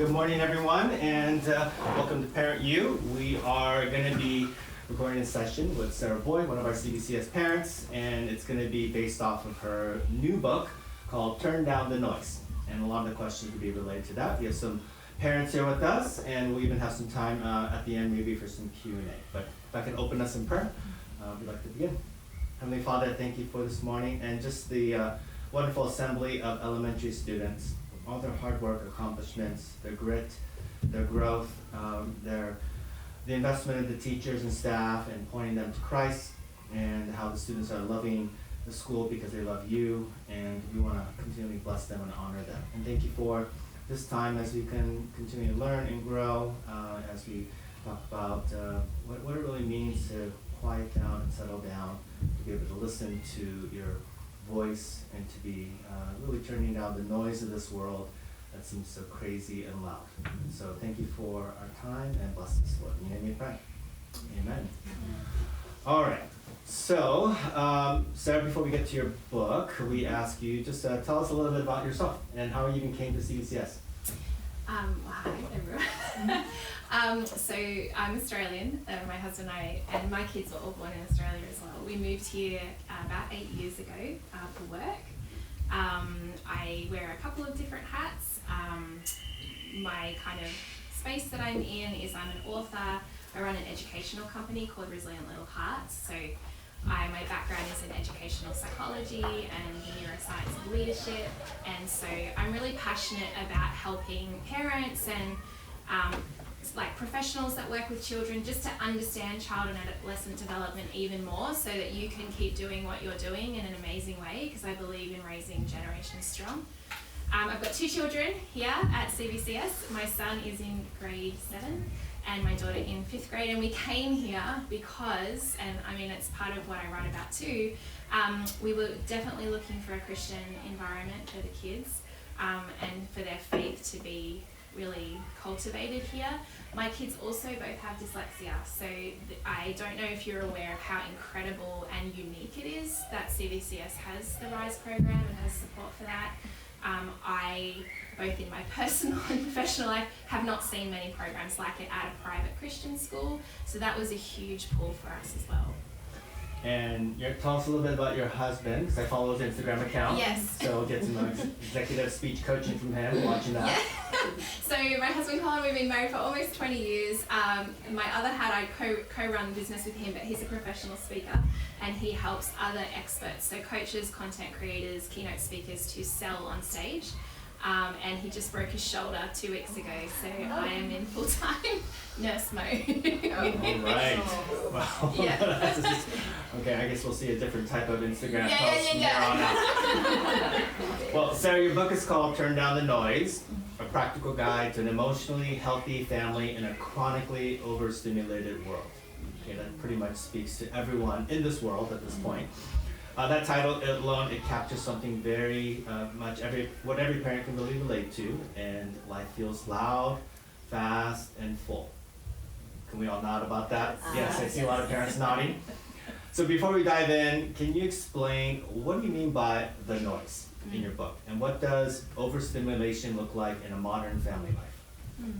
Good morning, everyone, and welcome to Parent U. We are going to be recording a session with Sarah Boyd, one of our CVCS parents, and it's going to be based off of her new book called Turn Down the Noise. And a lot of the questions will be related to that. We have some parents here with us, and we'll even have some time at the end maybe for some Q&A. But if I can open us in prayer, we'd like to begin. Heavenly Father, thank you for this morning and just the wonderful assembly of elementary students, all their hard work, accomplishments, their grit, their growth, the investment in the teachers and staff and pointing them to Christ, and how the students are loving the school because they love you, and we want to continually bless them and honor them. And thank you for this time as we can continue to learn and grow, as we talk about what it really means to quiet down and settle down, to be able to listen to your voice and to be really turning down the noise of this world that seems so crazy and loud. So thank you for our time, and bless us, Lord. In your name we pray. Amen. All right. So, Sarah, before we get to your book, we ask you just tell us a little bit about yourself and how you even came to CVCS. Hi, everyone. So I'm Australian. My husband and I, and my kids were all born in Australia as well. We moved here about 8 years ago for work. I wear a couple of different hats. My kind of space that I'm in is I'm an author. I run an educational company called Resilient Little Hearts. So my background is in educational psychology and neuroscience and leadership. And so I'm really passionate about helping parents and like professionals that work with children just to understand child and adolescent development even more, so that you can keep doing what you're doing in an amazing way, because I believe in raising generations strong. I've got 2 children here at CVCS. My son is in grade 7 and my daughter in 5th grade, and we came here because, and I mean it's part of what I write about too, we were definitely looking for a Christian environment for the kids and for their faith to be really cultivated here. My kids also both have dyslexia, so I don't know if you're aware of how incredible and unique it is that CVCS has the RISE program and has support for that. I, both in my personal and professional life, have not seen many programs like it at a private Christian school, so that was a huge pull for us as well. And tell us a little bit about your husband, because I follow his Instagram account. Yes. So we'll get some executive speech coaching from him, watching that. Yeah. So my husband Colin, we've been married for almost 20 years. My other hat, I co-run the business with him, but he's a professional speaker and he helps other experts, so coaches, content creators, keynote speakers, to sell on stage. And he just broke his shoulder 2 weeks ago, so I am in full-time nurse mode. All right. Well, Yeah. okay, I guess we'll see a different type of Instagram post from Yeah. here on out. Well, Sarah, your book is called Turn Down the Noise, a practical guide to an emotionally healthy family in a chronically overstimulated world. Okay, that pretty much speaks to everyone in this world at this point. That title alone, it captures something very much what every parent can really relate to, and life feels loud, fast, and full. Can we all nod about that? Yes, I see a lot of parents nodding. So before we dive in, can you explain what do you mean by the noise in your book, and what does overstimulation look like in a modern family life?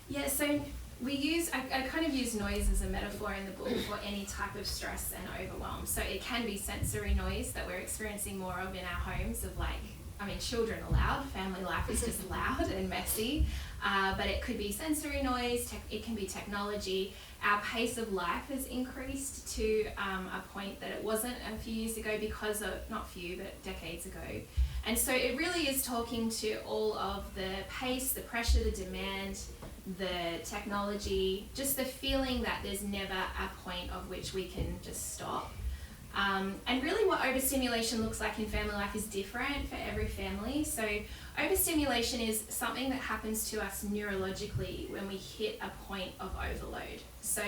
Yeah, so I kind of use noise as a metaphor in the book for any type of stress and overwhelm. So it can be sensory noise that we're experiencing more of in our homes, of children are loud, family life is just loud and messy, but it could be sensory noise, it can be technology. Our pace of life has increased to a point that it wasn't a few years ago because of, not few, but decades ago. And so it really is talking to all of the pace, the pressure, the demand, the technology, just the feeling that there's never a point of which we can just stop. And really what overstimulation looks like in family life is different for every family. So overstimulation is something that happens to us neurologically when we hit a point of overload. So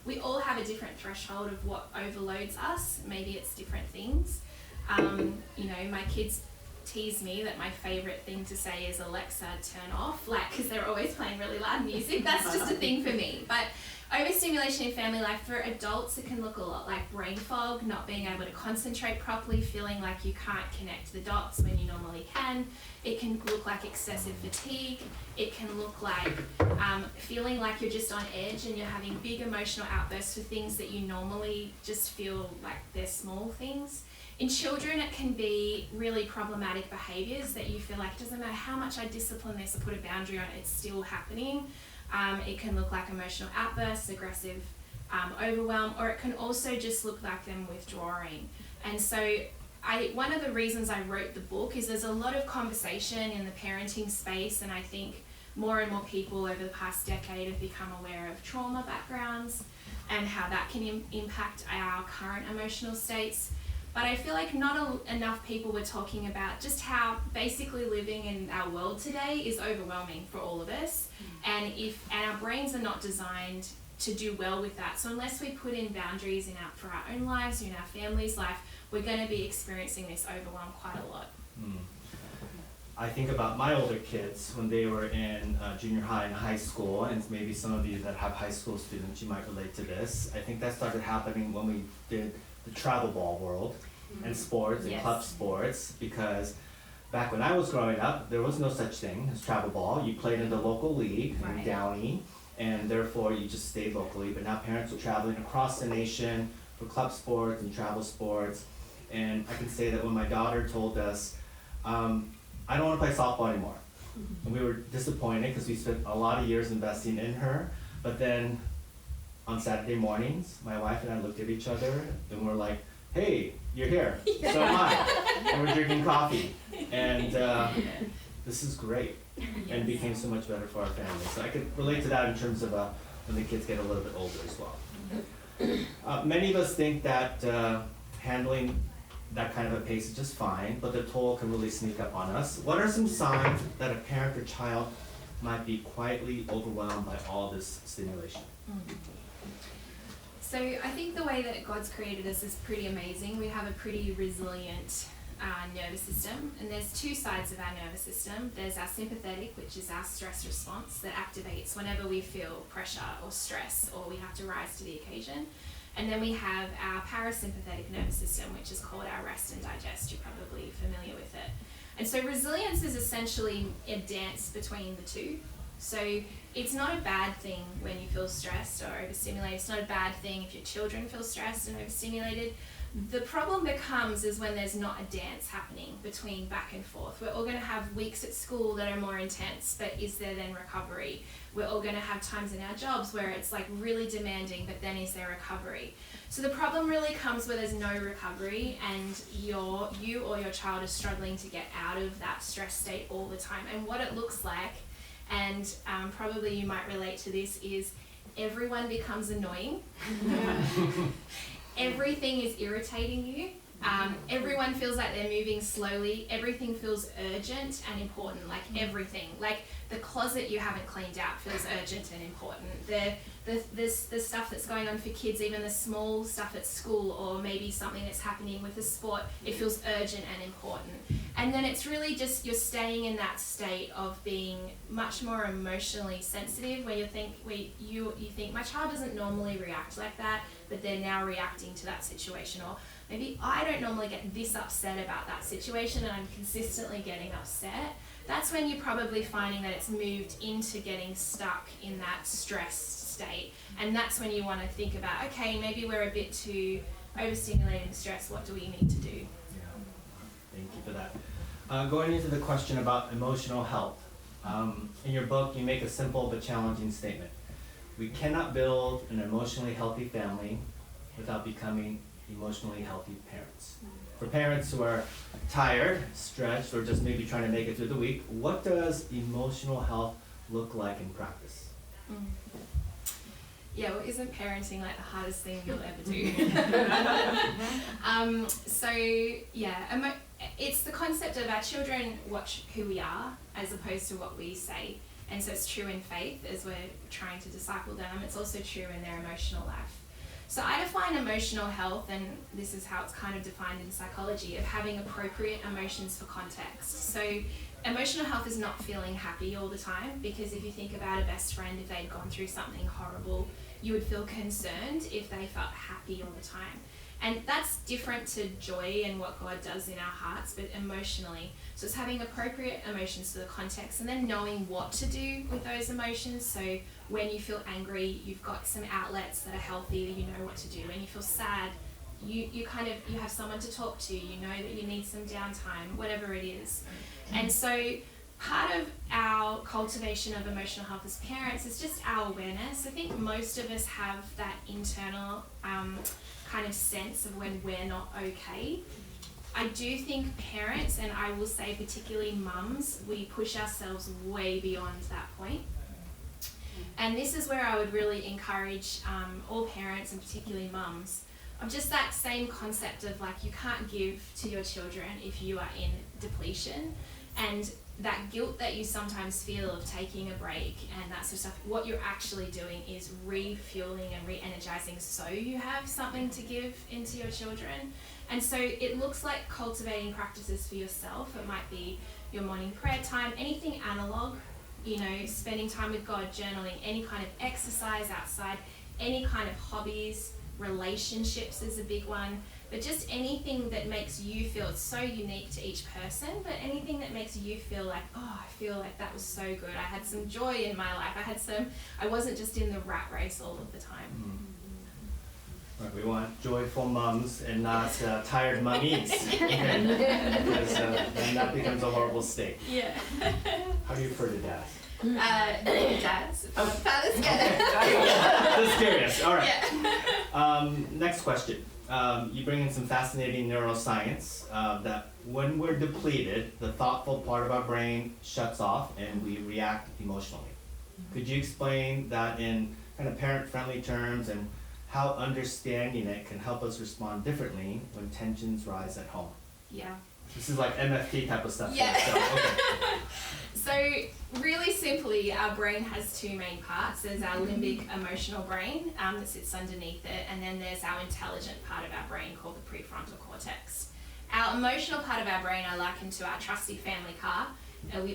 we all have a different threshold of what overloads us. Maybe it's different things. My kids tease me that my favorite thing to say is Alexa, turn off, because they're always playing really loud music. That's just a thing for me. But overstimulation overstimulation in family life, for adults, it can look a lot like brain fog, not being able to concentrate properly, feeling like you can't connect the dots when you normally can. It can look like excessive fatigue. It can look like feeling like you're just on edge and you're having big emotional outbursts for things that you normally just feel like they're small things. In children, it can be really problematic behaviours that you feel like it doesn't matter how much I discipline this or put a boundary on it, it's still happening. It can look like emotional outbursts, aggressive overwhelm, or it can also just look like them withdrawing. And so one of the reasons I wrote the book is there's a lot of conversation in the parenting space, and I think more and more people over the past decade have become aware of trauma backgrounds and how that can impact our current emotional states. But I feel like not enough people were talking about just how basically living in our world today is overwhelming for all of us, and our brains are not designed to do well with that. So unless we put in boundaries for our own lives, in our family's life, we're going to be experiencing this overwhelm quite a lot. I think about my older kids when they were in junior high and high school, and maybe some of you that have high school students, you might relate to this. I think that started happening when we did the travel ball world and sports and club sports, because back when I was growing up, there was no such thing as travel ball. You played in the local league in Downey, and therefore you just stayed locally. But now parents are traveling across the nation for club sports and travel sports. And I can say that when my daughter told us, I don't want to play softball anymore. And we were disappointed because we spent a lot of years investing in her. But then on Saturday mornings, my wife and I looked at each other and we're like, hey, you're here, so am I. And we're drinking coffee. And this is great. And it became so much better for our family. So I could relate to that in terms of when the kids get a little bit older as well. Many of us think that handling that kind of a pace is just fine, but the toll can really sneak up on us. What are some signs that a parent or child might be quietly overwhelmed by all this stimulation? So I think the way that God's created us is pretty amazing. We have a pretty resilient nervous system, and there's two sides of our nervous system. There's our sympathetic, which is our stress response that activates whenever we feel pressure or stress or we have to rise to the occasion. And then we have our parasympathetic nervous system, which is called our rest and digest. You're probably familiar with it. And so resilience is essentially a dance between the two. So it's not a bad thing when you feel stressed or overstimulated. It's not a bad thing if your children feel stressed and overstimulated. The problem becomes is when there's not a dance happening between back and forth. We're all going to have weeks at school that are more intense, but is there then recovery? We're all going to have times in our jobs where it's like really demanding, but then is there recovery? So the problem really comes where there's no recovery and you or your child is struggling to get out of that stress state all the time. And what it looks like, and probably you might relate to this, is everyone becomes annoying. Everything is irritating you. Everyone feels like they're moving slowly. Everything feels urgent and important, like everything. Like the closet you haven't cleaned out feels urgent and important. The stuff that's going on for kids, even the small stuff at school, or maybe something that's happening with a sport, it feels urgent and important. And then it's really just you're staying in that state of being much more emotionally sensitive, where you think my child doesn't normally react like that, but they're now reacting to that situation. Or maybe I don't normally get this upset about that situation and I'm consistently getting upset. That's when you're probably finding that it's moved into getting stuck in that stressed state. And that's when you want to think about, okay, maybe we're a bit too overstimulated and stressed. What do we need to do? Yeah. Thank you for that. Going into the question about emotional health. In your book, you make a simple but challenging statement. We cannot build an emotionally healthy family without becoming emotionally healthy parents. For parents who are tired, stretched, or just maybe trying to make it through the week, what does emotional health look like in practice? Yeah, well, isn't parenting like the hardest thing you'll ever do? It's the concept of our children watch who we are as opposed to what we say. And so it's true in faith as we're trying to disciple them. It's also true in their emotional life. So I define emotional health, and this is how it's kind of defined in psychology, of having appropriate emotions for context. So emotional health is not feeling happy all the time, because if you think about a best friend, if they'd gone through something horrible, you would feel concerned if they felt happy all the time. And that's different to joy and what God does in our hearts, but emotionally. So it's having appropriate emotions to the context and then knowing what to do with those emotions. So when you feel angry, you've got some outlets that are healthy, you know what to do. When you feel sad, you have someone to talk to, you know that you need some downtime, whatever it is. And so part of our cultivation of emotional health as parents is just our awareness. I think most of us have that internal kind of sense of when we're not okay. I do think parents, and I will say particularly mums, we push ourselves way beyond that point. And this is where I would really encourage all parents, and particularly mums, of just that same concept of like, you can't give to your children if you are in depletion. And that guilt that you sometimes feel of taking a break and that sort of stuff, what you're actually doing is refueling and re-energizing so you have something to give into your children. And so it looks like cultivating practices for yourself. It might be your morning prayer time, anything analog, you know, spending time with God, journaling, any kind of exercise outside, any kind of hobbies, relationships is a big one. But just anything that makes you feel, it's so unique to each person, but anything that makes you feel like, oh, I feel like that was so good. I had some joy in my life. I wasn't just in the rat race all of the time. Mm-hmm. Right, we want joyful mums and not tired mummies. Because then that becomes a horrible state. Yeah. How do you refer to dads? Dads. Fathers get it. Just curious. All right. Yeah. Next question. You bring in some fascinating neuroscience that when we're depleted, the thoughtful part of our brain shuts off and we react emotionally. Could you explain that in kind of parent-friendly terms and how understanding it can help us respond differently when tensions rise at home? Yeah. This is like MFT type of stuff. Yeah. Okay. So really simply, our brain has two main parts. There's our limbic emotional brain that sits underneath it, and then there's our intelligent part of our brain called the prefrontal cortex. Our emotional part of our brain I liken to our trusty family car.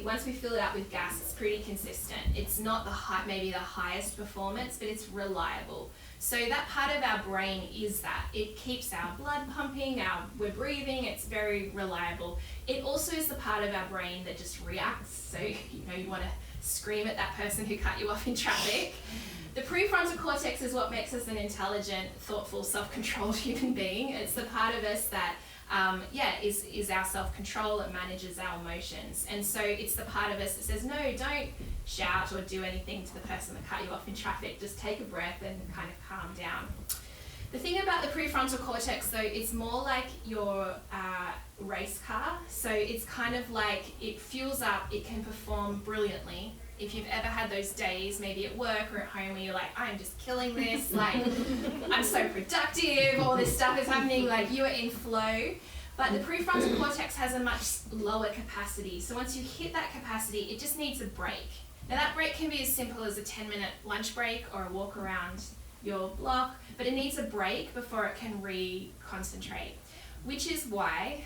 Once we fill it up with gas, it's pretty consistent. It's not maybe the highest performance, but it's reliable. So that part of our brain is that. It keeps our blood pumping, we're breathing, it's very reliable. It also is the part of our brain that just reacts. So, you want to scream at that person who cut you off in traffic. The prefrontal cortex is what makes us an intelligent, thoughtful, self-controlled human being. It's the part of us that is our self-control. It manages our emotions. And so it's the part of us that says, no, don't shout or do anything to the person that cut you off in traffic. Just take a breath and kind of calm down. The thing about the prefrontal cortex, though, it's more like your race car. So it's kind of like it fuels up, it can perform brilliantly. If you've ever had those days, maybe at work or at home, where you're like, I'm just killing this, like, I'm so productive, all this stuff is happening, like, you are in flow. But the prefrontal cortex has a much lower capacity. So once you hit that capacity, it just needs a break. Now that break can be as simple as a 10-minute lunch break or a walk around your block, but it needs a break before it can re-concentrate, which is why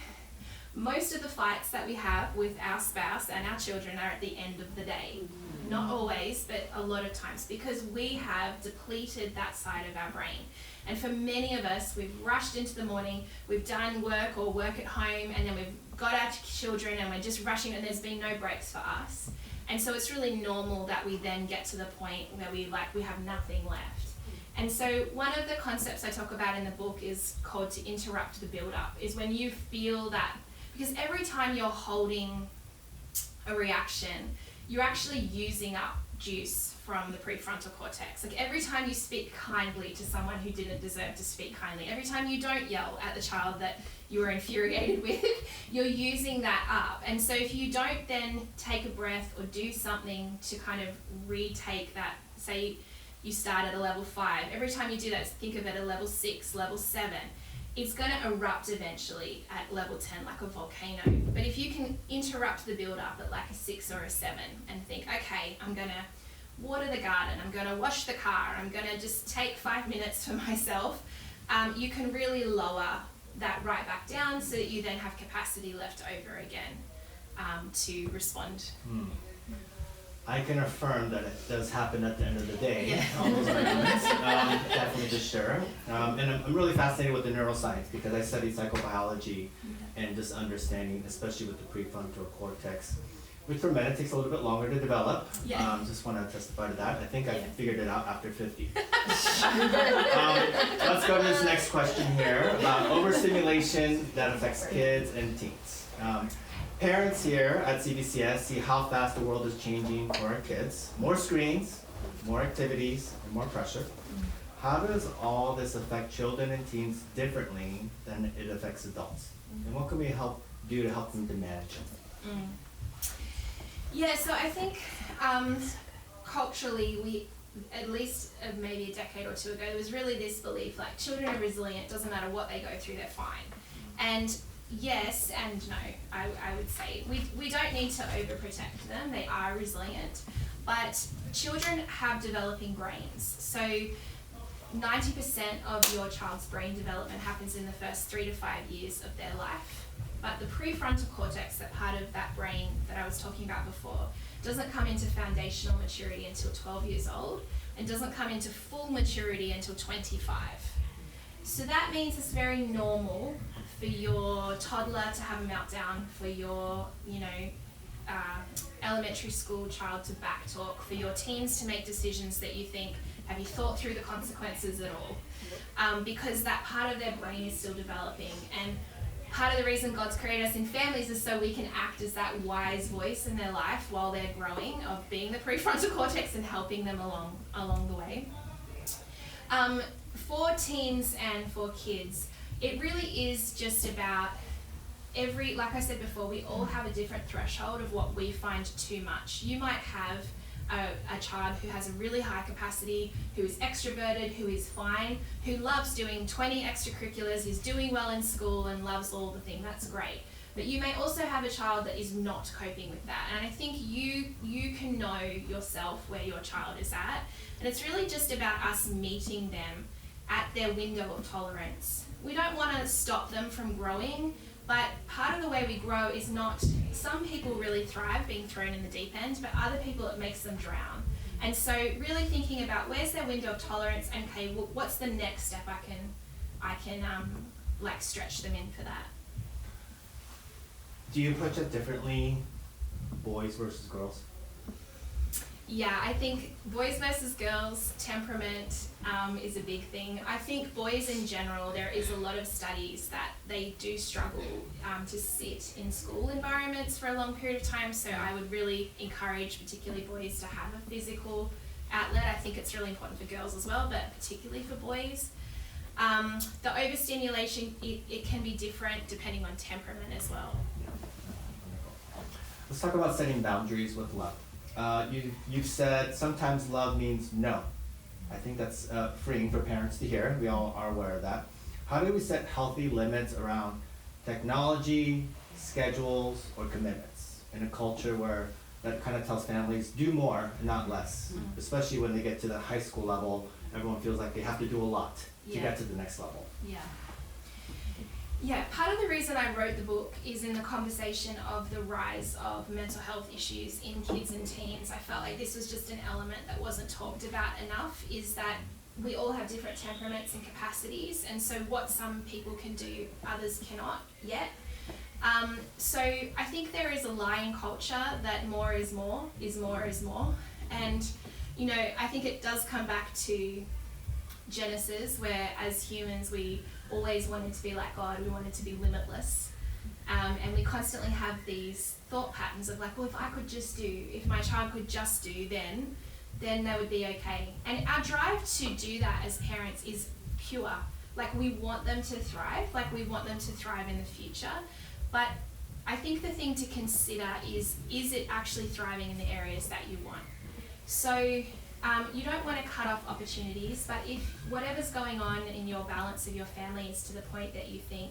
most of the fights that we have with our spouse and our children are at the end of the day. Not always, but a lot of times, because we have depleted that side of our brain. And for many of us, we've rushed into the morning, we've done work or work at home, and then we've got our children and we're just rushing, and there's been no breaks for us. And so it's really normal that we then get to the point where we have nothing left. And so one of the concepts I talk about in the book is called to interrupt the build-up, is when you feel that, because every time you're holding a reaction, you're actually using up juice from the prefrontal cortex. Like every time you speak kindly to someone who didn't deserve to speak kindly, every time you don't yell at the child that you were infuriated with, you're using that up. And so if you don't then take a breath or do something to kind of retake that, say you start at a level 5, every time you do that, think of it at a level 6, level 7, it's going to erupt eventually at level 10 like a volcano. But if you can interrupt the build up at like a 6 or a 7 and think, okay, I'm going to water the garden, I'm going to wash the car, I'm going to just take 5 minutes for myself, you can really lower that right back down so that you then have capacity left over again to respond. I can affirm that it does happen at the end of the day, Yeah. all those arguments, definitely for sure. And I'm really fascinated with the neuroscience because I studied psychobiology and just understanding, especially with the prefrontal cortex, which for men it takes a little bit longer to develop. Yeah. Just want to testify to that. I think I Yeah. figured it out after 50. Let's go to this next question here about overstimulation that affects kids and teens. Parents here at CVCS see how fast the world is changing for our kids. More screens, more activities, and more pressure. How does all this affect children and teens differently than it affects adults? And what can we do to help them to manage it? Yeah, so I think culturally, we, at least maybe a decade or two ago, there was really this belief like children are resilient, doesn't matter what they go through, they're fine. And yes and no, I would say. We don't need to overprotect them, they are resilient. But children have developing brains. So 90% of your child's brain development happens in the first 3 to 5 years of their life. But the prefrontal cortex, that part of that brain that I was talking about before, doesn't come into foundational maturity until 12 years old and doesn't come into full maturity until 25. So that means it's very normal for your toddler to have a meltdown, for your, elementary school child to backtalk, for your teens to make decisions that you think, have you thought through the consequences at all? Because that part of their brain is still developing. And part of the reason God's created us in families is so we can act as that wise voice in their life while they're growing, of being the prefrontal cortex and helping them along the way. For teens and for kids, it really is just about like I said before, we all have a different threshold of what we find too much. You might have a child who has a really high capacity, who is extroverted, who is fine, who loves doing 20 extracurriculars, is doing well in school and loves all the things. That's great. But you may also have a child that is not coping with that. And I think you can know yourself where your child is at. And it's really just about us meeting them at their window of tolerance. We don't want to stop them from growing, but part of the way we grow is not, some people really thrive being thrown in the deep end, but other people it makes them drown. And so really thinking about where's their window of tolerance, and okay, well, what's the next step I can stretch them in for that. Do you approach it differently, boys versus girls? Yeah, I think boys versus girls, temperament is a big thing. I think boys in general, there is a lot of studies that they do struggle to sit in school environments for a long period of time. So I would really encourage particularly boys to have a physical outlet. I think it's really important for girls as well, but particularly for boys. The overstimulation, it can be different depending on temperament as well. Let's talk about setting boundaries with love. You've said sometimes love means no. I think that's freeing for parents to hear. We all are aware of that. How do we set healthy limits around technology, schedules, or commitments in a culture where that kind of tells families do more and not less, especially when they get to the high school level, everyone feels like they have to do a lot to get to the next level. Yeah, part of the reason I wrote the book is in the conversation of the rise of mental health issues in kids and teens. I felt like this was just an element that wasn't talked about enough, is that we all have different temperaments and capacities, and so what some people can do, others cannot yet. So I think there is a lie in culture that more is more, is more is more. And, I think it does come back to Genesis, where as humans we always wanted to be like God, we wanted to be limitless. And we constantly have these thought patterns of like, well, if my child could just do, then they would be okay. And our drive to do that as parents is pure. Like, we want them to thrive, in the future. But I think the thing to consider is it actually thriving in the areas that you want? So you don't want to cut off opportunities, but if whatever's going on in your balance of your family is to the point that you think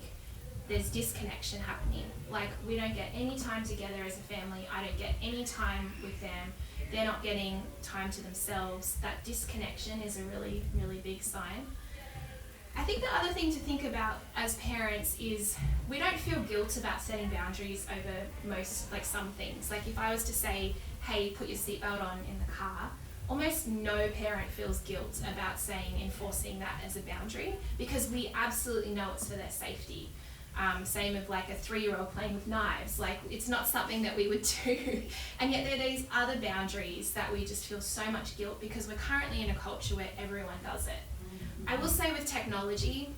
there's disconnection happening, like we don't get any time together as a family, I don't get any time with them, they're not getting time to themselves, that disconnection is a really, really big sign. I think the other thing to think about as parents is we don't feel guilt about setting boundaries over some things. Like if I was to say, hey, put your seatbelt on in the car, almost no parent feels guilt about enforcing that as a boundary, because we absolutely know it's for their safety. Same of like a 3-year-old playing with knives, like it's not something that we would do. And yet there are these other boundaries that we just feel so much guilt because we're currently in a culture where everyone does it. I will say with technology,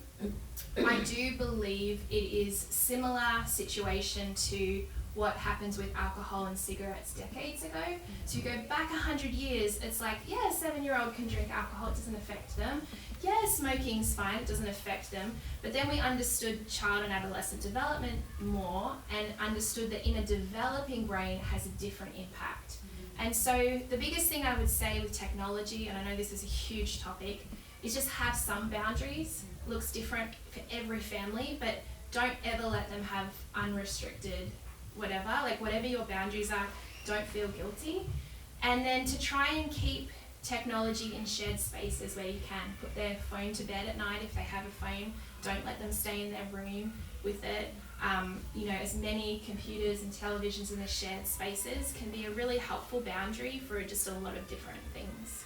I do believe it is similar situation to what happens with alcohol and cigarettes decades ago. So you go back 100 years, it's like, yeah, a 7-year-old can drink alcohol, it doesn't affect them. Yeah, smoking's fine, it doesn't affect them. But then we understood child and adolescent development more and understood that in a developing brain it has a different impact. And so the biggest thing I would say with technology, and I know this is a huge topic, is just have some boundaries. Looks different for every family, but don't ever let them have unrestricted whatever, like whatever your boundaries are, don't feel guilty. And then to try and keep technology in shared spaces where you can. Put their phone to bed at night if they have a phone. Don't let them stay in their room with it. As many computers and televisions in the shared spaces can be a really helpful boundary for just a lot of different things.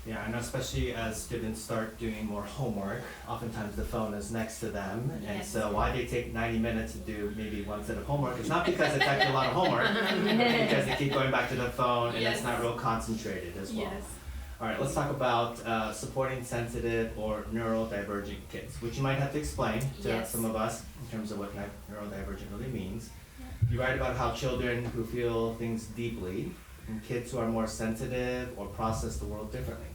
Yeah, I know, especially as students start doing more homework, oftentimes the phone is next to them, and so why they take 90 minutes to do maybe one set of homework, it's not because it's actually a lot of homework, it's because they keep going back to the phone and it's not real concentrated as well. All right, let's talk about supporting sensitive or neurodivergent kids, which you might have to explain to some of us in terms of what neurodivergent really means. You write about how children who feel things deeply and kids who are more sensitive or process the world differently.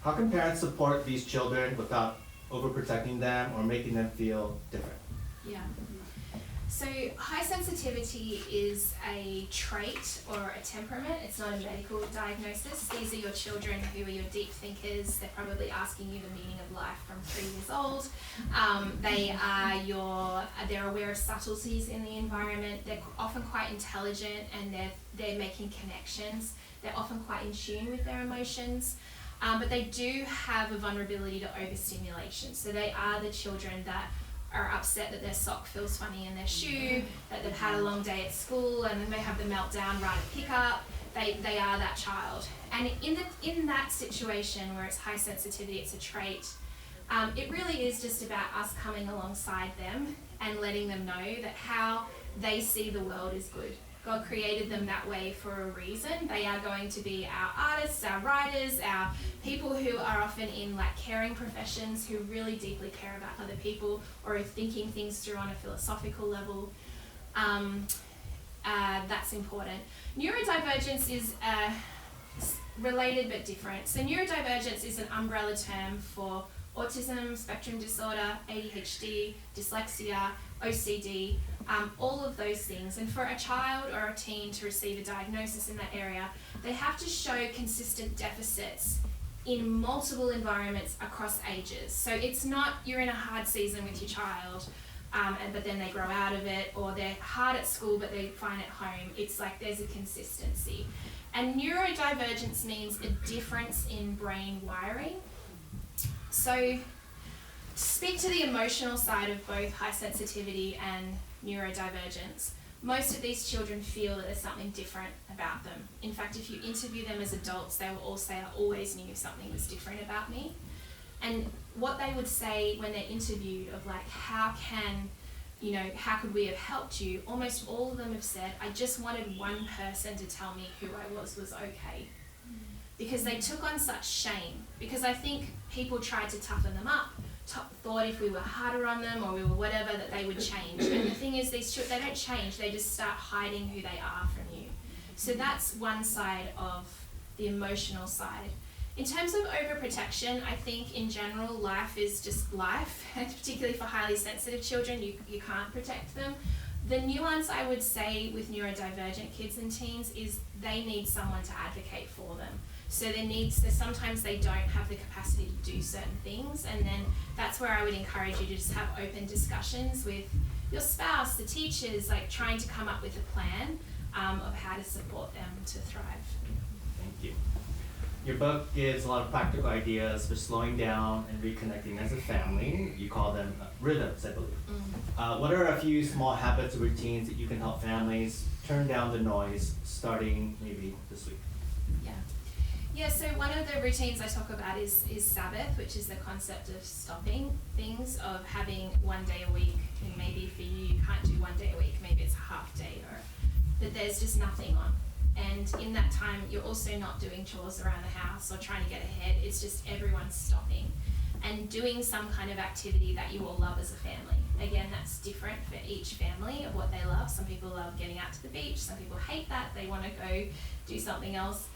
How can parents support these children without overprotecting them or making them feel different? Yeah. So high sensitivity is a trait or a temperament. It's not a medical diagnosis. These are your children who are your deep thinkers. They're probably asking you the meaning of life from 3 years old. They're aware of subtleties in the environment. They're often quite intelligent and they're making connections. They're often quite in tune with their emotions. But they do have a vulnerability to overstimulation. So they are the children that are upset that their sock feels funny in their shoe, that they've had a long day at school and then they have the meltdown right at pickup. They are that child. And in that situation where it's high sensitivity, it's a trait, it really is just about us coming alongside them and letting them know that how they see the world is good. God created them that way for a reason. They are going to be our artists, our writers, our people who are often in like caring professions who really deeply care about other people or are thinking things through on a philosophical level. That's important. Neurodivergence is related but different. So neurodivergence is an umbrella term for autism, spectrum disorder, ADHD, dyslexia, OCD, all of those things. And for a child or a teen to receive a diagnosis in that area, they have to show consistent deficits in multiple environments across ages. So it's not you're in a hard season with your child, but then they grow out of it, or they're hard at school but they fine at home. It's like there's a consistency. And neurodivergence means a difference in brain wiring. So to speak to the emotional side of both high sensitivity and neurodivergence, most of these children feel that there's something different about them. In fact, if you interview them as adults, they will all say, I always knew something was different about me. And what they would say when they're interviewed of like, how could we have helped you? Almost all of them have said, I just wanted one person to tell me who I was okay. Because they took on such shame. Because I think people tried to toughen them up, thought if we were harder on them or we were whatever that they would change. And the thing is, they don't change, they just start hiding who they are from you. So that's one side of the emotional side. In terms of overprotection, I think in general life is just life, and particularly for highly sensitive children, you can't protect them. The nuance I would say with neurodivergent kids and teens is they need someone to advocate for them. So sometimes they don't have the capacity to do certain things, and then that's where I would encourage you to just have open discussions with your spouse, the teachers, like trying to come up with a plan of how to support them to thrive. Thank you. Your book gives a lot of practical ideas for slowing down and reconnecting as a family. You call them rhythms, I believe. What are a few small habits or routines that you can help families turn down the noise starting maybe this week? Yeah, so one of the routines I talk about is Sabbath, which is the concept of stopping things, of having 1 day a week, and maybe for you can't do 1 day a week, maybe it's a half day, or that there's just nothing on. And in that time, you're also not doing chores around the house or trying to get ahead. It's just everyone's stopping and doing some kind of activity that you all love as a family. Again, that's different for each family of what they love. Some people love getting out to the beach. Some people hate that. They want to go do something else.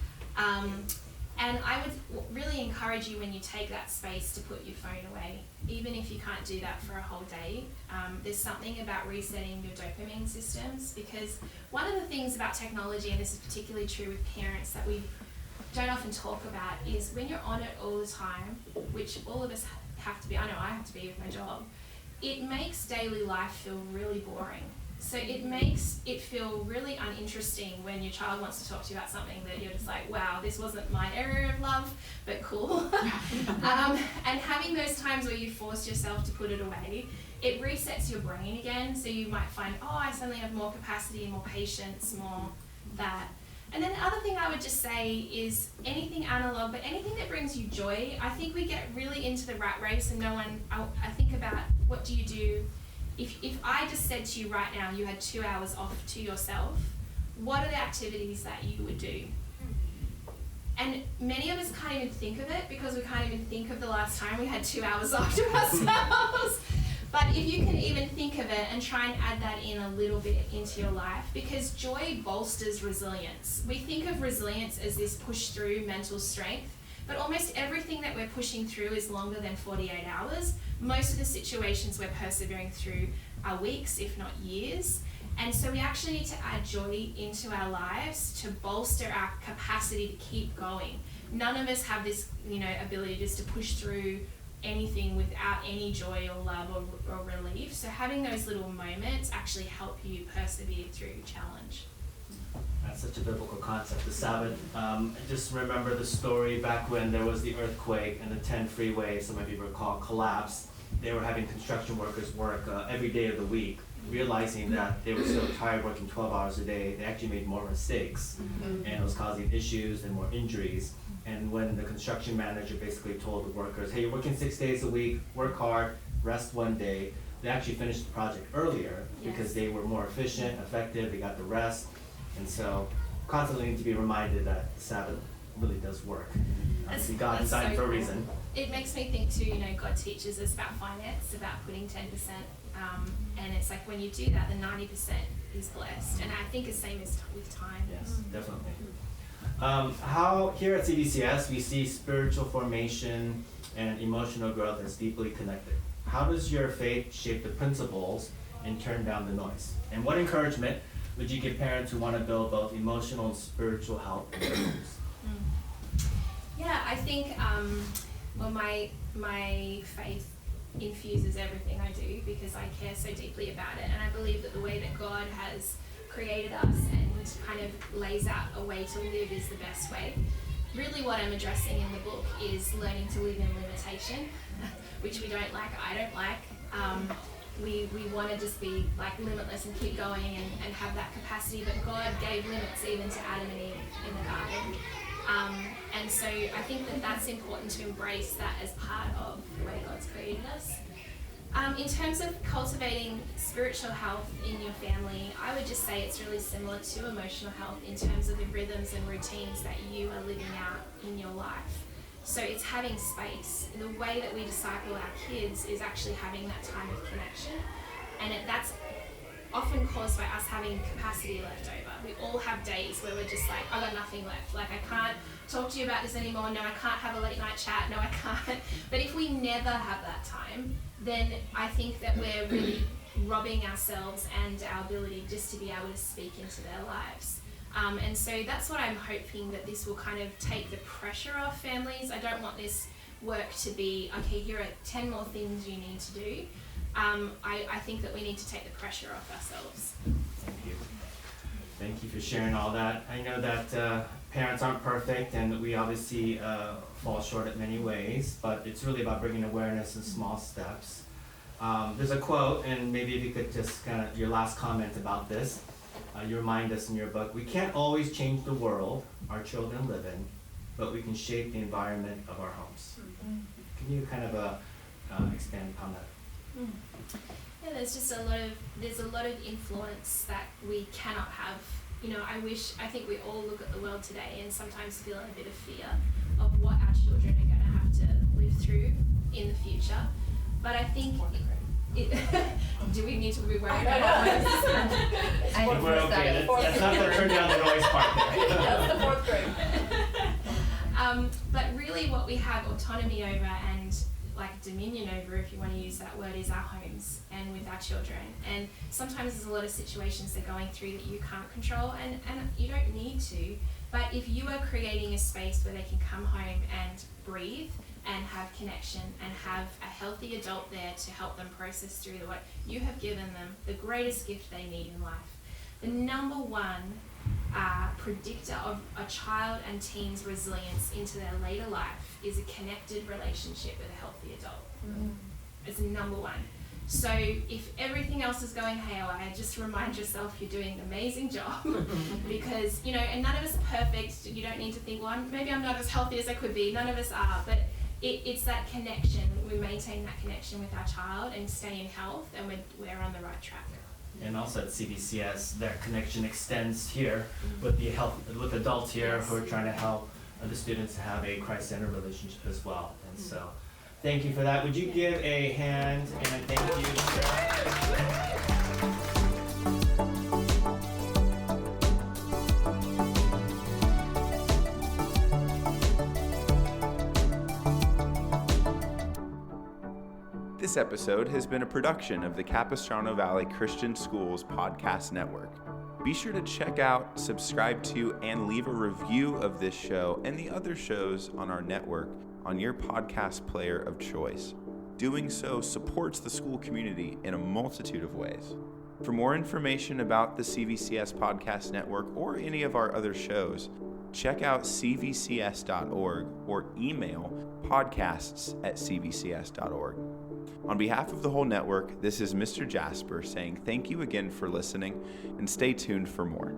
And I would really encourage you, when you take that space, to put your phone away. Even if you can't do that for a whole day, there's something about resetting your dopamine systems, because one of the things about technology, and this is particularly true with parents, that we don't often talk about, is when you're on it all the time, which all of us have to be, I know I have to be with my job, it makes daily life feel really boring. So it makes it feel really uninteresting when your child wants to talk to you about something that you're just like, wow, this wasn't my area of love, but cool. And having those times where you force yourself to put it away, it resets your brain again. So you might find, oh, I suddenly have more capacity, more patience, more that. And then the other thing I would just say is anything analog, but anything that brings you joy. I think we get really into the rat race, and I think about, what do you do? If I just said to you right now, you had 2 hours off to yourself, what are the activities that you would do? And many of us can't even think of it, because we can't even think of the last time we had 2 hours off to ourselves. But if you can even think of it and try and add that in a little bit into your life, because joy bolsters resilience. We think of resilience as this push through mental strength, but almost everything that we're pushing through is longer than 48 hours. Most of the situations we're persevering through are weeks, if not years. And so we actually need to add joy into our lives to bolster our capacity to keep going. None of us have this, ability just to push through anything without any joy or love or relief. So having those little moments actually help you persevere through challenge. That's such a biblical concept, the Sabbath. I just remember the story back when there was the earthquake and the 10 freeway, some of you recall, collapsed. They were having construction workers work every day of the week, realizing that they were so tired working 12 hours a day, they actually made more mistakes, and it was causing issues and more injuries. And when the construction manager basically told the workers, hey, you're working 6 days a week, work hard, rest 1 day, they actually finished the project earlier because they were more efficient, effective, they got the rest. And so constantly need to be reminded that Sabbath really does work. God designed so for a reason. It makes me think too, God teaches us about finance, about putting 10%, and it's like when you do that, the 90% is blessed. And I think the same is with time. Yes, definitely. How here at CVCS we see spiritual formation and emotional growth as deeply connected. How does your faith shape the principles and turn down the noise? And what encouragement would you give parents who want to build both emotional and spiritual health in their homes? Yeah, I think my faith infuses everything I do, because I care so deeply about it, and I believe that the way that God has created us and kind of lays out a way to live is the best way. Really what I'm addressing in the book is learning to live in limitation, which we don't like, I don't like. We want to just be like limitless and keep going and have that capacity, but God gave limits even to Adam and Eve in the garden. And so I think that that's important to embrace that as part of the way God's created us. In terms of cultivating spiritual health in your family, I would just say it's really similar to emotional health in terms of the rhythms and routines that you are living out in your life. So it's having space. The way that we disciple our kids is actually having that time of connection. And that's often caused by us having capacity left over. We all have days where we're just like, I've got nothing left. Like, I can't talk to you about this anymore. No, I can't have a late night chat. No, I can't. But if we never have that time, then I think that we're really robbing ourselves and our ability just to be able to speak into their lives. And so that's what I'm hoping, that this will kind of take the pressure off families. I don't want this work to be, okay, here are 10 more things you need to do. I think that we need to take the pressure off ourselves. Thank you. Thank you for sharing all that. I know that parents aren't perfect, and we obviously fall short in many ways, but it's really about bringing awareness in small steps. There's a quote, and maybe if you could just kind of, your last comment about this, you remind us in your book, we can't always change the world our children live in, but we can shape the environment of our homes. Mm-hmm. Can you kind of expand upon that? Mm. Yeah, there's a lot of influence that we cannot have. You know, I think we all look at the world today and sometimes feel a bit of fear of what our children are going to have to live through in the future. But I think, do we need to be worried about this? I think we're okay. That's not the turn down the noise part there. That's the 4th grade. But really what we have autonomy over and like dominion over, if you want to use that word, is our homes and with our children. And sometimes there's a lot of situations they're going through that you can't control, and you don't need to. But if you are creating a space where they can come home and breathe and have connection and have a healthy adult there to help them process through what you have given them, the greatest gift they need in life. The number one predictor of a child and teen's resilience into their later life is a connected relationship with a healthy adult. Mm. It's number one. So if everything else is going haywire, just remind yourself you're doing an amazing job because, you know, and none of us are perfect. You don't need to think, well, maybe I'm not as healthy as I could be. None of us are, but it's that connection. We maintain that connection with our child and stay in health, and we're on the right track. And also at CVCS, that connection extends here with adults here who are trying to help the students have a Christ-centered relationship as well. And so, thank you for that. Would you give a hand and thank you, Sarah? This episode has been a production of the Capistrano Valley Christian Schools Podcast Network. Be sure to check out, subscribe to, and leave a review of this show and the other shows on our network on your podcast player of choice. Doing so supports the school community in a multitude of ways. For more information about the CVCS Podcast Network or any of our other shows, check out cvcs.org or email podcasts@cvcs.org. On behalf of the whole network, this is Mr. Jasper saying thank you again for listening, and stay tuned for more.